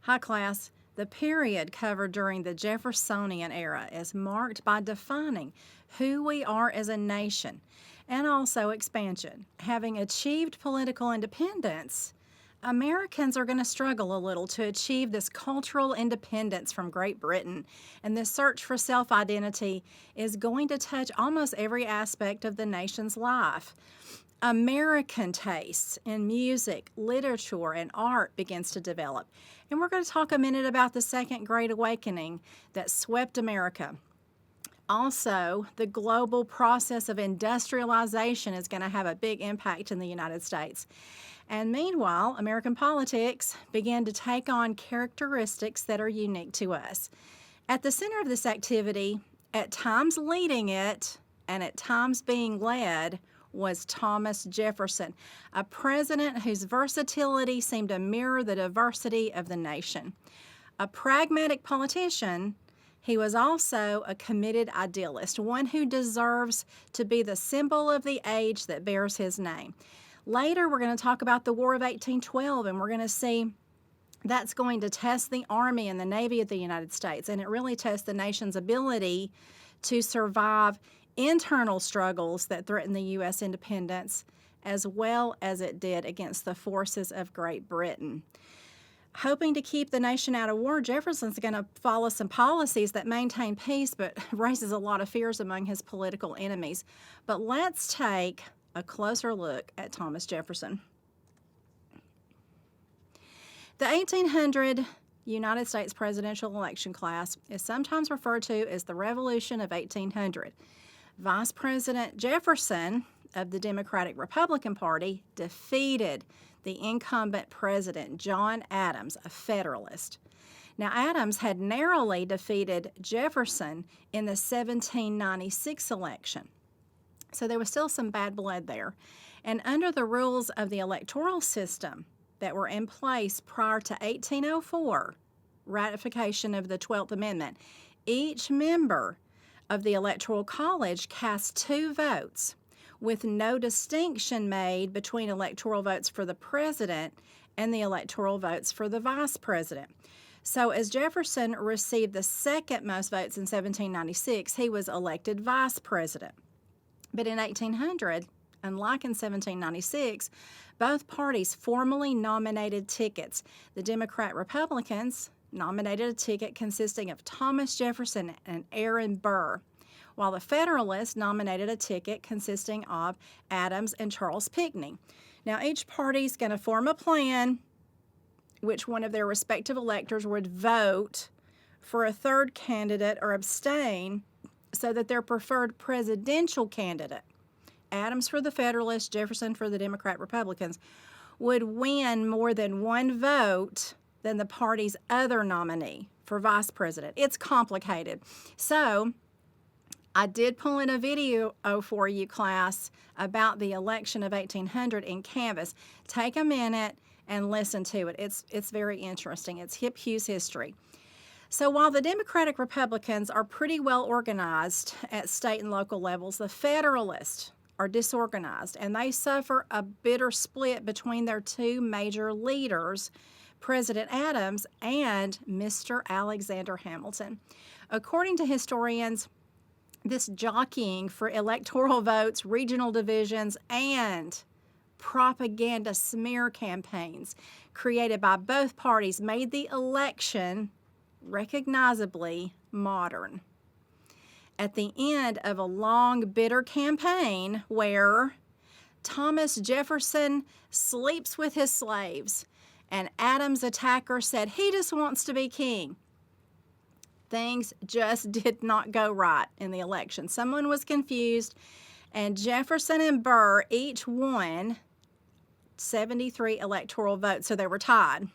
Hi, class. The period covered during the Jeffersonian era is marked by defining who we are as a nation and also expansion. Having achieved political independence, Americans are going to struggle a little to achieve this cultural independence from Great Britain, and this search for self identity is going to touch almost every aspect of the nation's life. American tastes in music, literature, and art begins to develop. And we're going to talk a minute about the Second Great Awakening that swept America. Also, the global process of industrialization is going to have a big impact in the United States. And meanwhile, American politics began to take on characteristics that are unique to us. At the center of this activity, at times leading it and at times being led, was Thomas Jefferson, a president whose versatility seemed to mirror the diversity of the nation. A pragmatic politician, he was also a committed idealist, one who deserves to be the symbol of the age that bears his name. Later, we're going to talk about the War of 1812, and we're going to see that's going to test the Army and the Navy of the United States, and it really tests the nation's ability to survive internal struggles that threaten the U.S. independence, as well as it did against the forces of Great Britain. Hoping to keep the nation out of war, Jefferson's going to follow some policies that maintain peace but raises a lot of fears among his political enemies. But let's take a closer look at Thomas Jefferson. The 1800 United States presidential election class is sometimes referred to as the Revolution of 1800. Vice President Jefferson of the Democratic Republican Party defeated the incumbent president, John Adams, a Federalist. Now, Adams had narrowly defeated Jefferson in the 1796 election, so there was still some bad blood there. And under the rules of the electoral system that were in place prior to 1804, ratification of the 12th Amendment, each member of the Electoral College cast 2 votes, with no distinction made between electoral votes for the president and the electoral votes for the vice president. So as Jefferson received the second most votes in 1796, he was elected vice president. But in 1800, unlike in 1796, both parties formally nominated tickets. The Democrat-Republicans nominated a ticket consisting of Thomas Jefferson and Aaron Burr, while the Federalists nominated a ticket consisting of Adams and Charles Pinckney. Now, each party is going to form a plan which one of their respective electors would vote for a third candidate or abstain so that their preferred presidential candidate, Adams for the Federalists, Jefferson for the Democrat-Republicans, would win more than one vote than the party's other nominee for vice president. It's complicated. So I did pull in a video for you, class, about the election of 1800 in Canvas. Take a minute and listen to it. It's very interesting. It's Hip Hughes history. So while the Democratic Republicans are pretty well organized at state and local levels, the Federalists are disorganized, and they suffer a bitter split between their 2 major leaders, President Adams and Mr. Alexander Hamilton. According to historians, this jockeying for electoral votes, regional divisions, and propaganda smear campaigns created by both parties made the election recognizably modern. At the end of a long, bitter campaign where Thomas Jefferson sleeps with his slaves and Adams' attacker said he just wants to be king, things just did not go right in the election. Someone was confused, and Jefferson and Burr each won 73 electoral votes, so they were tied.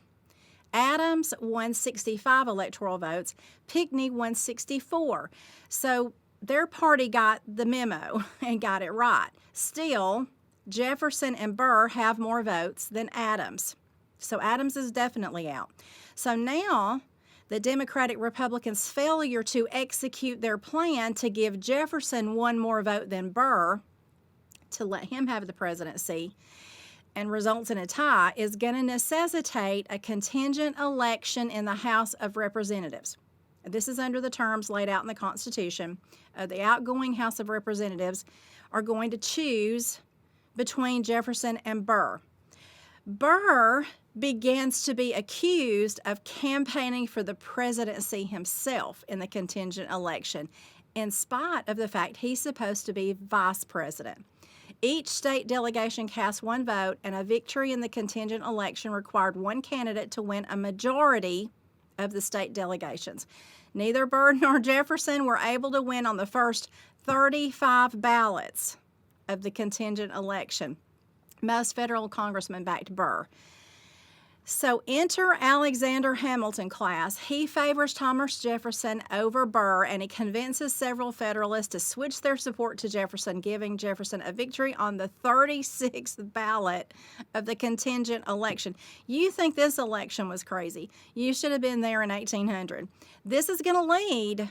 Adams won 65 electoral votes. Pinckney won 64. So their party got the memo and got it right. Still, Jefferson and Burr have more votes than Adams. So Adams is definitely out. So now the Democratic Republicans' failure to execute their plan to give Jefferson one more vote than Burr to let him have the presidency and results in a tie is going to necessitate a contingent election in the House of Representatives. This is under the terms laid out in the Constitution. The outgoing House of Representatives are going to choose between Jefferson and Burr. Burr begins to be accused of campaigning for the presidency himself in the contingent election, in spite of the fact he's supposed to be vice president. Each state delegation cast one vote, and a victory in the contingent election required one candidate to win a majority of the state delegations. Neither Burr nor Jefferson were able to win on the first 35 ballots of the contingent election. Most federal congressmen backed Burr. So enter Alexander Hamilton, class. He favors Thomas Jefferson over Burr, and he convinces several Federalists to switch their support to Jefferson, giving Jefferson a victory on the 36th ballot of the contingent election. You think this election was crazy. You should have been there in 1800. This is going to lead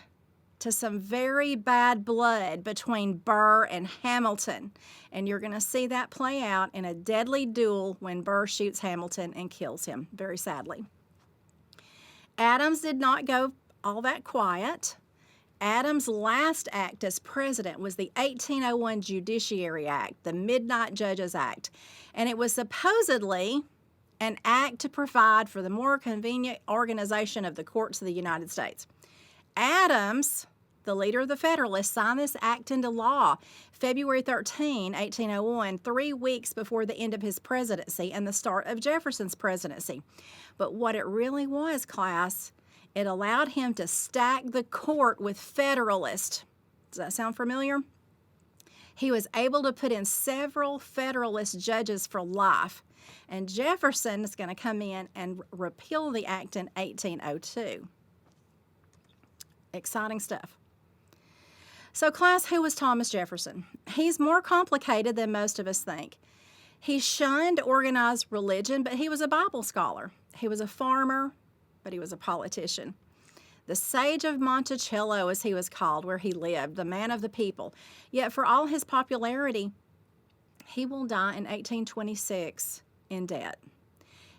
to some very bad blood between Burr and Hamilton. And you're going to see that play out in a deadly duel when Burr shoots Hamilton and kills him, very sadly. Adams did not go all that quiet. Adams' last act as president was the 1801 Judiciary Act, the Midnight Judges Act. And it was supposedly an act to provide for the more convenient organization of the courts of the United States. Adams, the leader of the Federalists, signed this act into law February 13, 1801, 3 weeks before the end of his presidency and the start of Jefferson's presidency. But what it really was, class, it allowed him to stack the court with Federalists. Does that sound familiar? He was able to put in several Federalist judges for life, and Jefferson is going to come in and repeal the act in 1802. Exciting stuff. So, class, who was Thomas Jefferson? He's more complicated than most of us think. He shunned organized religion, but he was a Bible scholar. He was a farmer, but he was a politician. The Sage of Monticello, as he was called, where he lived, the man of the people. Yet, for all his popularity, he will die in 1826 in debt.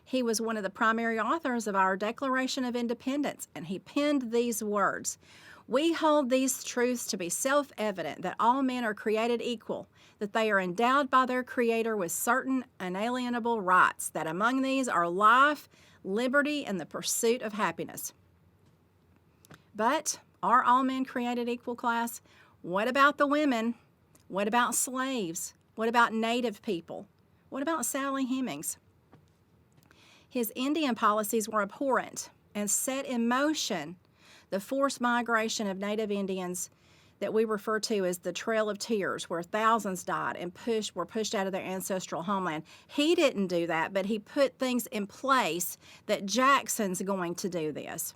He was one of the primary authors of our Declaration of Independence, and he penned these words: "We hold these truths to be self-evident, that all men are created equal, that they are endowed by their Creator with certain inalienable rights, that among these are life, liberty, and the pursuit of happiness." But are all men created equal, class? What about the women? What about slaves? What about Native people? What about Sally Hemings? His Indian policies were abhorrent and set in motion the forced migration of Native Indians that we refer to as the Trail of Tears, where thousands died and were pushed out of their ancestral homeland. He didn't do that, but he put things in place that Jackson's going to do this.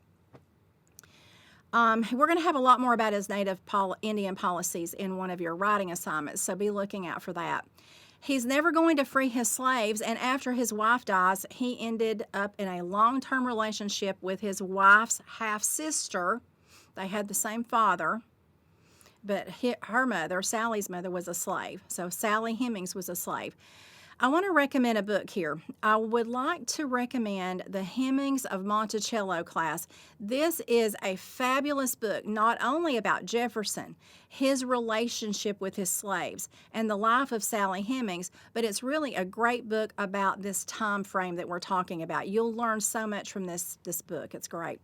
We're going to have a lot more about his Native Indian policies in one of your writing assignments, so be looking out for that. He's never going to free his slaves, and after his wife dies, he ended up in a long-term relationship with his wife's half-sister. They had the same father, but her mother, Sally's mother, was a slave. So Sally Hemings was a slave. I want to recommend a book here. I would like to recommend The Hemings of Monticello, class. This is a fabulous book, not only about Jefferson, his relationship with his slaves, and the life of Sally Hemings, but it's really a great book about this time frame that we're talking about. You'll learn so much from this book. It's great.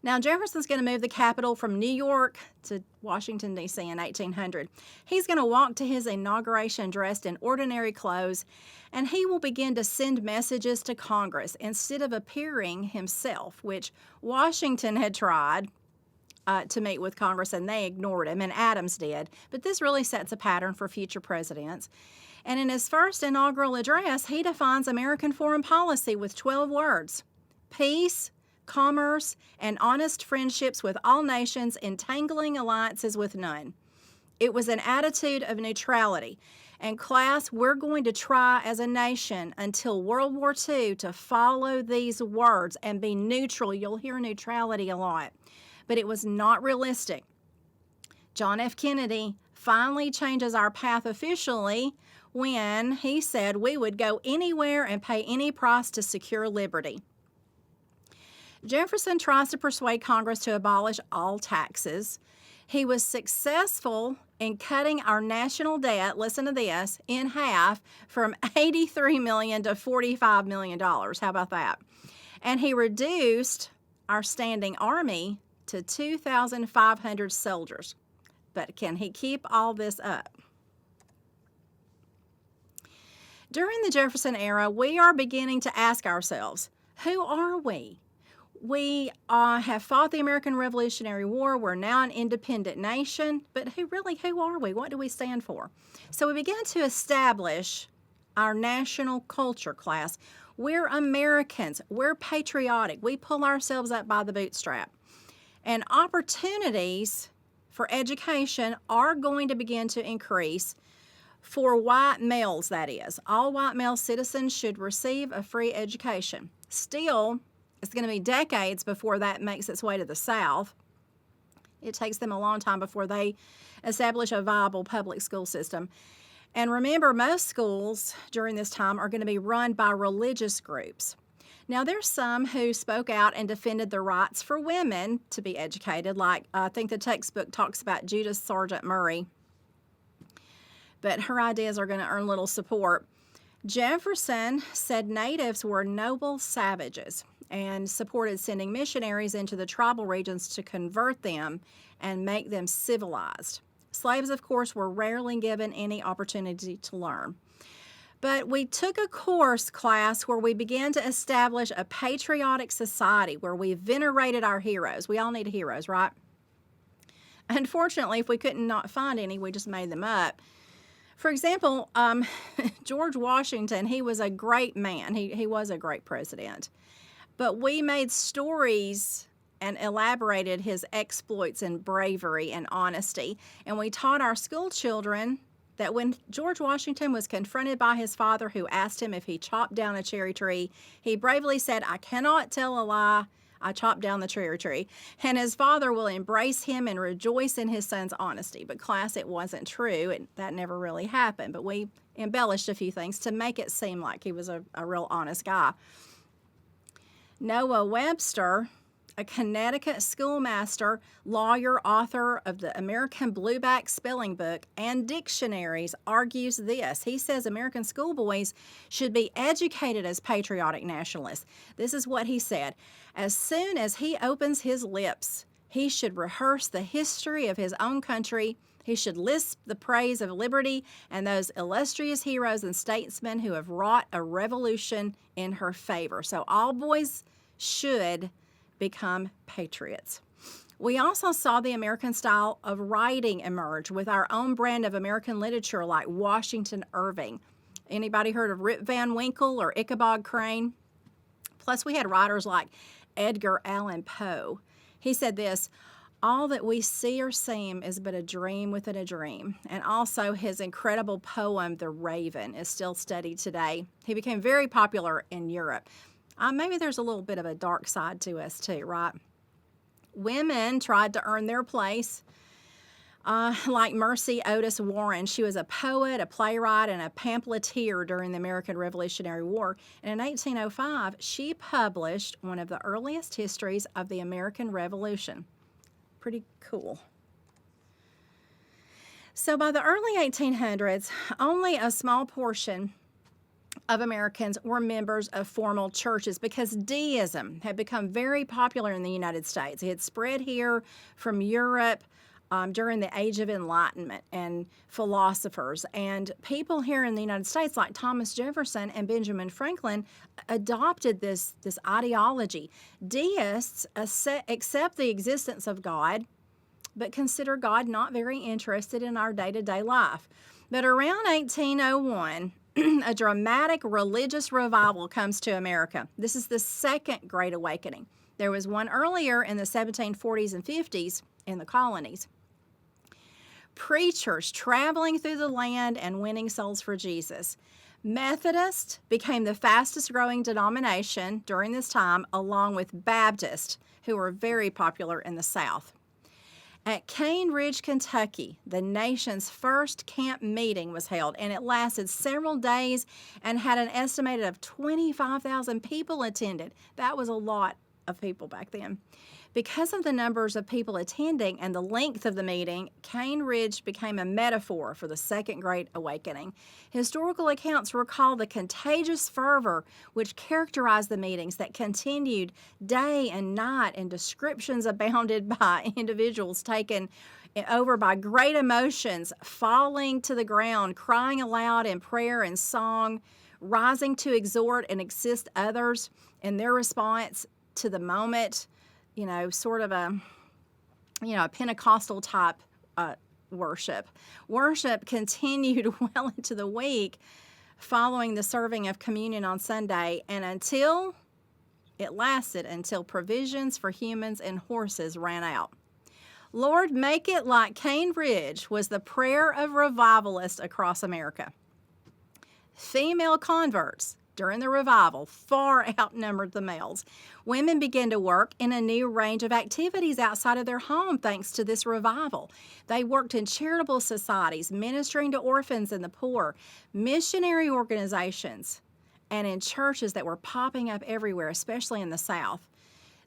Now, Jefferson's going to move the capital from New York to Washington, D.C. in 1800. He's going to walk to his inauguration dressed in ordinary clothes, and he will begin to send messages to Congress instead of appearing himself, which Washington had tried to meet with Congress, and they ignored him, and Adams did. But this really sets a pattern for future presidents. And in his first inaugural address, he defines American foreign policy with 12 words: peace, commerce, and honest friendships with all nations, entangling alliances with none. It was an attitude of neutrality. And class, we're going to try as a nation until World War II to follow these words and be neutral. You'll hear neutrality a lot, but it was not realistic. John F. Kennedy finally changes our path officially when he said we would go anywhere and pay any price to secure liberty. Jefferson tries to persuade Congress to abolish all taxes. He was successful in cutting our national debt, listen to this, in half from $83 million to $45 million. How about that? And he reduced our standing army to 2,500 soldiers. But can he keep all this up? During the Jefferson era, we are beginning to ask ourselves, who are we? We have fought the American Revolutionary War. We're now an independent nation. But who are we? What do we stand for? So we began to establish our national culture class. We're Americans. We're patriotic. We pull ourselves up by the bootstrap. And opportunities for education are going to begin to increase for white males, that is. All white male citizens should receive a free education. Still, it's going to be decades before that makes its way to the South. It takes them a long time before they establish a viable public school system. And remember, most schools during this time are going to be run by religious groups. Now, there's some who spoke out and defended the rights for women to be educated, like I think the textbook talks about Judith Sargent Murray. But her ideas are going to earn little support. Jefferson said natives were noble savages and supported sending missionaries into the tribal regions to convert them and make them civilized. Slaves, of course, were rarely given any opportunity to learn. But we took a course class where we began to establish a patriotic society where we venerated our heroes. We all need heroes, right? Unfortunately, if we couldn't not find any, we just made them up. For example, George Washington, he was a great man. He was a great president. But we made stories and elaborated his exploits and bravery and honesty. And we taught our school children that when George Washington was confronted by his father, who asked him if he chopped down a cherry tree, he bravely said, "I cannot tell a lie. I chopped down the cherry tree." And his father will embrace him and rejoice in his son's honesty. But class, it wasn't true. That never really happened. But we embellished a few things to make it seem like he was a real honest guy. Noah Webster, a Connecticut schoolmaster, lawyer, author of the American Blueback Spelling Book and dictionaries, argues this. He says American schoolboys should be educated as patriotic nationalists. This is what he said. As soon as he opens his lips, he should rehearse the history of his own country. He should lisp the praise of liberty and those illustrious heroes and statesmen who have wrought a revolution in her favor. So all boys should become patriots. We also saw the American style of writing emerge with our own brand of American literature like Washington Irving. Anybody heard of Rip Van Winkle or Ichabod Crane? Plus, we had writers like Edgar Allan Poe. He said this, "All that we see or seem is but a dream within a dream." And also his incredible poem, The Raven, is still studied today. He became very popular in Europe. Maybe there's a little bit of a dark side to us too, right? Women tried to earn their place, like Mercy Otis Warren. She was a poet, a playwright, and a pamphleteer during the American Revolutionary War. And in 1805, she published one of the earliest histories of the American Revolution. Pretty cool. So by the early 1800s, only a small portion of Americans were members of formal churches because deism had become very popular in the United States. It had spread here from Europe during the Age of Enlightenment and philosophers. And people here in the United States, like Thomas Jefferson and Benjamin Franklin, adopted this ideology. Deists accept the existence of God, but consider God not very interested in our day-to-day life. But around 1801, a dramatic religious revival comes to America. This is the Second Great Awakening. There was one earlier in the 1740s and 50s in the colonies. Preachers traveling through the land and winning souls for Jesus. Methodist became the fastest growing denomination during this time, along with Baptist, who were very popular in the South. At Cane Ridge, Kentucky, the nation's first camp meeting was held, and it lasted several days and had an estimated of 25,000 people attended. That was a lot of people back then. Because of the numbers of people attending and the length of the meeting, Cane Ridge became a metaphor for the Second Great Awakening. Historical accounts recall the contagious fervor which characterized the meetings that continued day and night, and descriptions abounded by individuals taken over by great emotions, falling to the ground, crying aloud in prayer and song, rising to exhort and assist others in their response to the moment. Sort of a Pentecostal type worship. Worship continued well into the week following the serving of communion on Sunday, and it lasted until provisions for humans and horses ran out. Lord, make it like Cane Ridge was the prayer of revivalists across America. Female converts during the revival far outnumbered the males. Women began to work in a new range of activities outside of their home thanks to this revival. They worked in charitable societies, ministering to orphans and the poor, missionary organizations, and in churches that were popping up everywhere, especially in the South.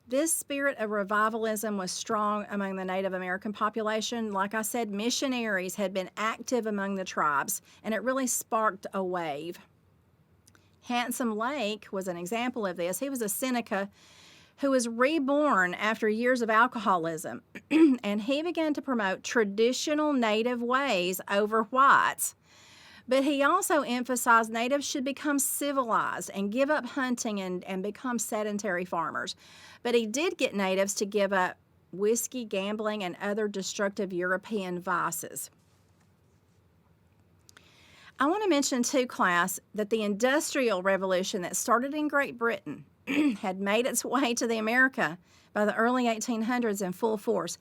This spirit of revivalism was strong among the Native American population. Like I said, missionaries had been active among the tribes, and it really sparked a wave. Handsome Lake was an example of this. He was a Seneca who was reborn after years of alcoholism, and he began to promote traditional Native ways over whites. But he also emphasized natives should become civilized and give up hunting and become sedentary farmers. But he did get natives to give up whiskey, gambling, and other destructive European vices. I want to mention, too, class, that the Industrial Revolution that started in Great Britain had made its way to the America by the early 1800s in full force.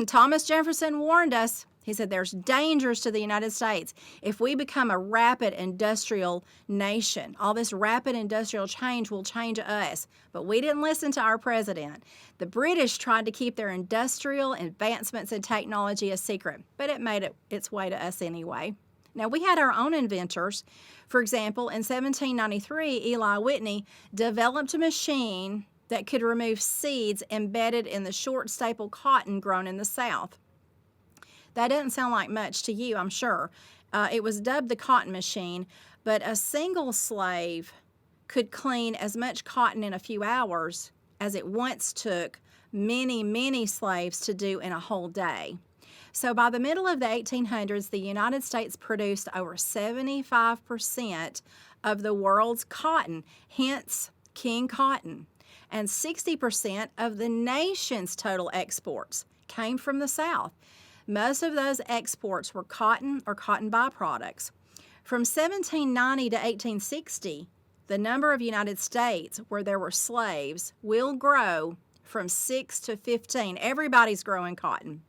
Thomas Jefferson warned us. He said there's dangers to the United States if we become a rapid industrial nation. All this rapid industrial change will change us. But we didn't listen to our president. The British tried to keep their industrial advancements in technology a secret, but it made its way to us anyway. Now, we had our own inventors. For example, in 1793, Eli Whitney developed a machine that could remove seeds embedded in the short staple cotton grown in the South. That doesn't sound like much to you, I'm sure. It was dubbed the cotton machine, but a single slave could clean as much cotton in a few hours as it once took many, many slaves to do in a whole day. So by the middle of the 1800s, the United States produced over 75% of the world's cotton, hence King Cotton. And 60% of the nation's total exports came from the South. Most of those exports were cotton or cotton byproducts. From 1790 to 1860, the number of United States where there were slaves will grow from 6 to 15. Everybody's growing cotton.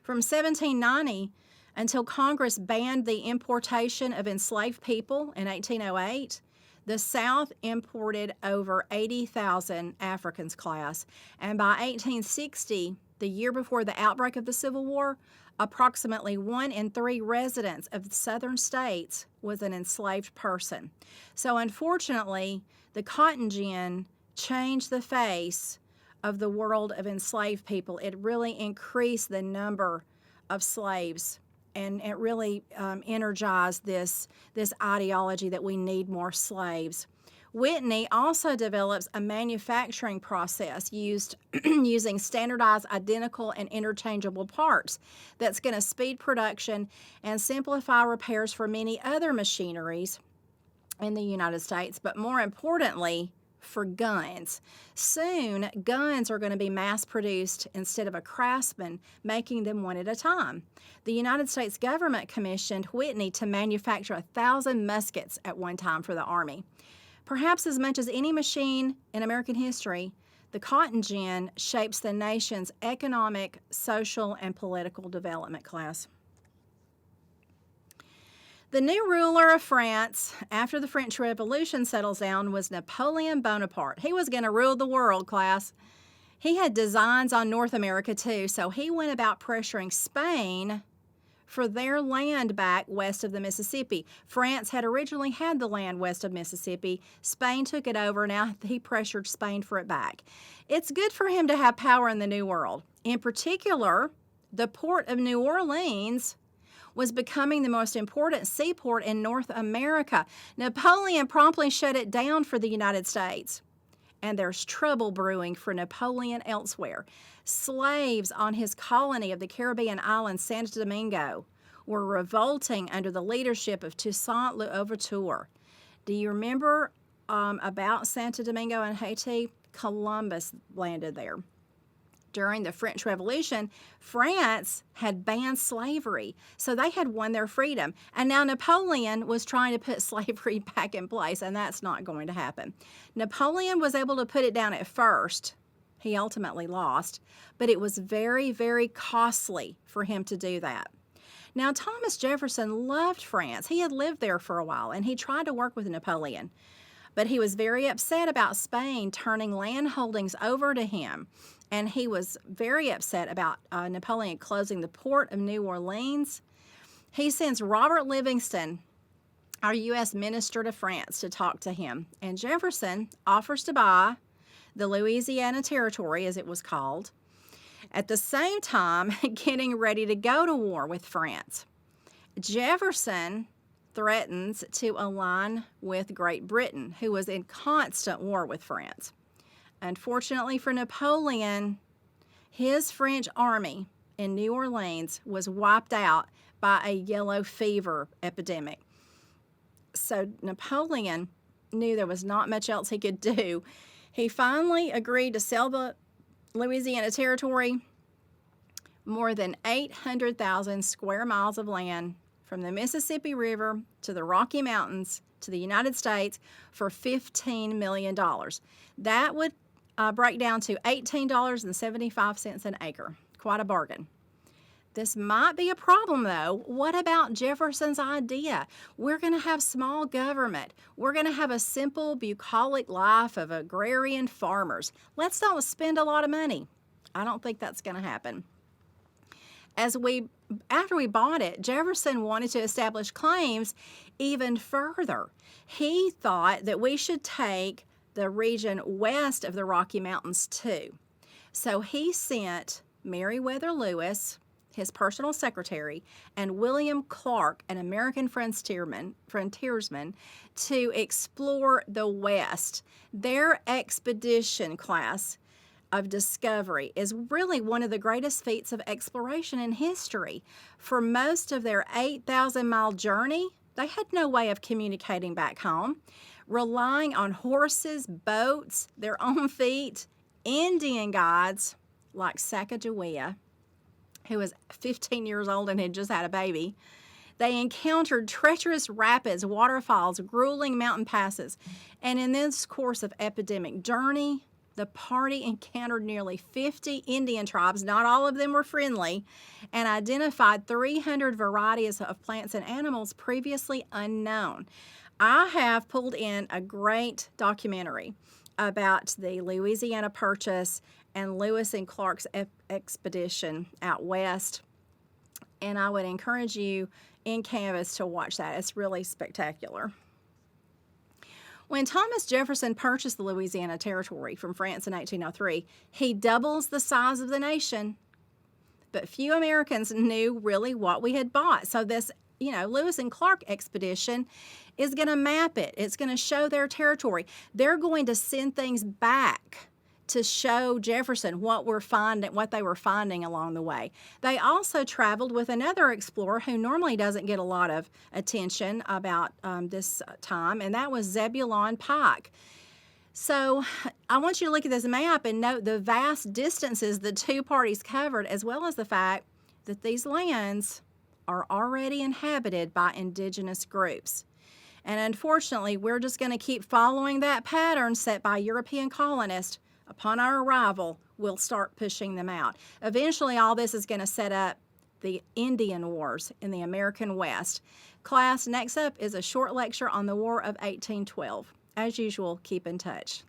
From 1790 until Congress banned the importation of enslaved people in 1808, the South imported over 80,000 Africans, class. And by 1860, the year before the outbreak of the Civil War, approximately 1 in 3 residents of the southern states was an enslaved person. So unfortunately, the cotton gin changed the face of the world of enslaved people. It really increased the number of slaves, and it really energized this ideology that we need more slaves. Whitney also develops a manufacturing process using standardized, identical, and interchangeable parts that's going to speed production and simplify repairs for many other machineries in the United States, but more importantly, for guns. Soon, guns are going to be mass-produced instead of a craftsman making them one at a time. The United States government commissioned Whitney to manufacture 1,000 muskets at one time for the Army. Perhaps as much as any machine in American history, the cotton gin shapes the nation's economic, social, and political development, class. The new ruler of France after the French Revolution settles down was Napoleon Bonaparte. He was going to rule the world, class. He had designs on North America too, so he went about pressuring Spain for their land back west of the Mississippi. France had originally had the land west of Mississippi. Spain took it over. Now he pressured Spain for it back. It's good for him to have power in the New World. In particular, the port of New Orleans was becoming the most important seaport in North America. Napoleon promptly shut it down for the United States. And there's trouble brewing for Napoleon elsewhere. Slaves on his colony of the Caribbean island, Santo Domingo, were revolting under the leadership of Toussaint Louverture. Do you remember about Santo Domingo and Haiti? Columbus landed there. During the French Revolution, France had banned slavery, so they had won their freedom. And now Napoleon was trying to put slavery back in place, and that's not going to happen. Napoleon was able to put it down at first. He ultimately lost, but it was very, very costly for him to do that. Now, Thomas Jefferson loved France. He had lived there for a while, and he tried to work with Napoleon. But he was very upset about Spain turning land holdings over to him. And he was very upset about Napoleon closing the port of New Orleans. He sends Robert Livingston, our U.S. minister to France, to talk to him. And Jefferson offers to buy the Louisiana Territory, as it was called, at the same time getting ready to go to war with France. Jefferson threatens to align with Great Britain, who was in constant war with France. Unfortunately for Napoleon, his French army in New Orleans was wiped out by a yellow fever epidemic. So Napoleon knew there was not much else he could do. He finally agreed to sell the Louisiana Territory, more than 800,000 square miles of land from the Mississippi River to the Rocky Mountains to the United States, for $15 million. That would break down to $18.75 an acre. Quite a bargain. This might be a problem, though. What about Jefferson's idea? We're going to have small government. We're going to have a simple, bucolic life of agrarian farmers. Let's not spend a lot of money. I don't think that's going to happen. After we bought it, Jefferson wanted to establish claims even further. He thought that we should take the region west of the Rocky Mountains too. So he sent Meriwether Lewis, his personal secretary, and William Clark, an American frontiersman, to explore the West. Their expedition class of discovery is really one of the greatest feats of exploration in history. For most of their 8,000-mile journey, they had no way of communicating back home, relying on horses, boats, their own feet, Indian guides like Sacagawea, who was 15 years old and had just had a baby. They encountered treacherous rapids, waterfalls, grueling mountain passes, and in this course of epidemic journey, the party encountered nearly 50 Indian tribes, not all of them were friendly, and identified 300 varieties of plants and animals previously unknown. I have pulled in a great documentary about the Louisiana Purchase and Lewis and Clark's expedition out west, and I would encourage you in Canvas to watch that. It's really spectacular. When Thomas Jefferson purchased the Louisiana Territory from France in 1803, he doubles the size of the nation. But few Americans knew really what we had bought. So this, Lewis and Clark expedition is going to map it. It's going to show their territory. They're going to send things back to show Jefferson what they were finding along the way. They also traveled with another explorer who normally doesn't get a lot of attention about this time, and that was Zebulon Pike. So I want you to look at this map and note the vast distances the two parties covered, as well as the fact that these lands are already inhabited by indigenous groups. And unfortunately, we're just going to keep following that pattern set by European colonists. Upon our arrival, we'll start pushing them out. Eventually, all this is going to set up the Indian Wars in the American West. Class, next up is a short lecture on the War of 1812. As usual, keep in touch.